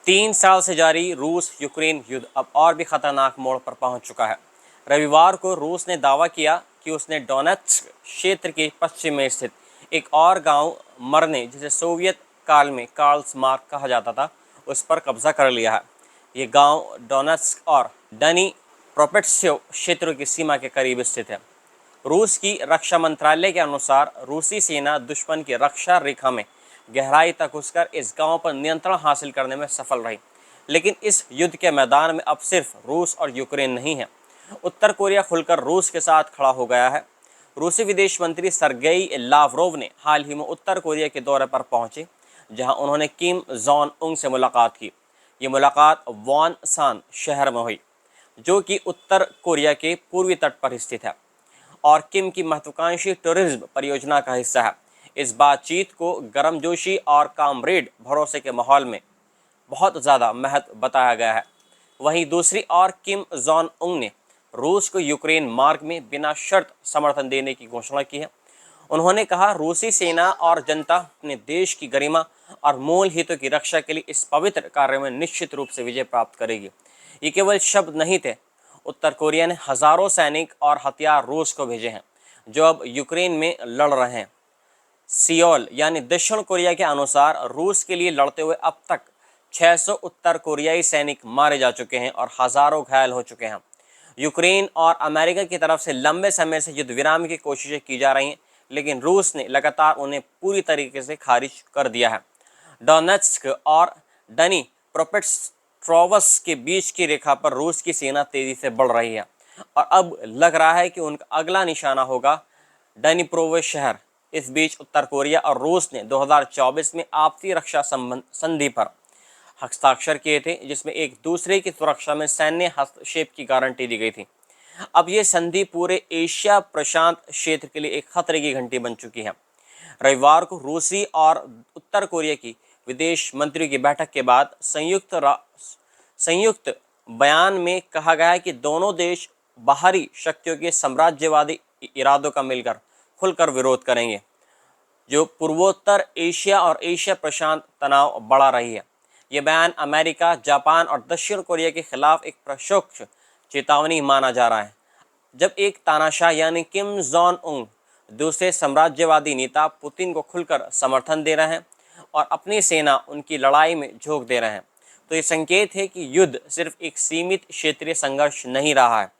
3 साल से जारी रूस यूक्रेन युद्ध अब और भी खतरनाक मोड़ पर पहुंच चुका है। रविवार को रूस ने दावा किया कि उसने डोनेत्स्क क्षेत्र के पश्चिम में स्थित एक और गांव मरने, जिसे सोवियत काल में कार्ल्समार्क कहा जाता था, उस पर कब्जा कर लिया है। ये गांव डोनेत्स्क और डनीप्रोपेट्रोव्स्क क्षेत्रों की सीमा के करीब स्थित है। रूस की रक्षा मंत्रालय के अनुसार रूसी सेना दुश्मन की रक्षा रेखा में गहराई तक घुसकर इस गांव पर नियंत्रण हासिल करने में सफल रही। लेकिन इस युद्ध के मैदान में अब सिर्फ रूस और यूक्रेन नहीं है, उत्तर कोरिया खुलकर रूस के साथ खड़ा हो गया है। रूसी विदेश मंत्री सरगेई लावरोव ने हाल ही में उत्तर कोरिया के दौरे पर पहुंचे, जहां उन्होंने किम जोंग उन से मुलाकात की। ये मुलाकात वॉनसान शहर में हुई, जो कि उत्तर कोरिया के पूर्वी तट पर स्थित है और किम की महत्वाकांक्षी टूरिज्म परियोजना का हिस्सा है। इस बातचीत को गर्मजोशी और कामरेड भरोसे के माहौल में बहुत ज़्यादा महत्व बताया गया है। वहीं दूसरी ओर किम जोंग उन ने रूस को यूक्रेन मार्ग में बिना शर्त समर्थन देने की घोषणा की है। उन्होंने कहा, रूसी सेना और जनता अपने देश की गरिमा और मूल हितों की रक्षा के लिए इस पवित्र कार्य में निश्चित रूप से विजय प्राप्त करेगी। ये केवल शब्द नहीं थे। उत्तर कोरिया ने हजारों सैनिक और हथियार रूस को भेजे हैं, जो अब यूक्रेन में लड़ रहे हैं। सियोल यानी दक्षिण कोरिया के अनुसार रूस के लिए लड़ते हुए अब तक 600 उत्तर कोरियाई सैनिक मारे जा चुके हैं और हजारों घायल हो चुके हैं। यूक्रेन और अमेरिका की तरफ से लंबे समय से युद्ध विराम की कोशिशें की जा रही हैं, लेकिन रूस ने लगातार उन्हें पूरी तरीके से खारिज कर दिया है। डोनेत्स्क और डनीप्रोपेट्रोव्स्क के बीच की रेखा पर रूस की सेना तेजी से बढ़ रही है और अब लग रहा है कि उनका अगला निशाना होगा डनीप्रोवे शहर। इस बीच उत्तर कोरिया और रूस ने 2024 में आपसी रक्षा संधि पर हस्ताक्षर किए थे, जिसमें एक दूसरे की सुरक्षा में सैन्य हस्तक्षेप की गारंटी दी गई थी। अब ये संधि पूरे एशिया प्रशांत क्षेत्र के लिए एक खतरे की घंटी बन चुकी है। रविवार को रूसी और उत्तर कोरिया की विदेश मंत्रियों की बैठक के बाद संयुक्त बयान में कहा गया है कि दोनों देश बाहरी शक्तियों के साम्राज्यवादी इरादों का मिलकर खुलकर विरोध करेंगे, जो पूर्वोत्तर एशिया और एशिया प्रशांत तनाव बढ़ा रही है। ये बयान अमेरिका, जापान और दक्षिण कोरिया के खिलाफ एक प्रत्यक्ष चेतावनी माना जा रहा है, जब एक तानाशाह यानी किम जोंग उन दूसरे साम्राज्यवादी नेता पुतिन को खुलकर समर्थन दे रहे हैं और अपनी सेना उनकी लड़ाई में झोंक दे रहे हैं। तो ये संकेत है कि युद्ध सिर्फ एक सीमित क्षेत्रीय संघर्ष नहीं रहा है,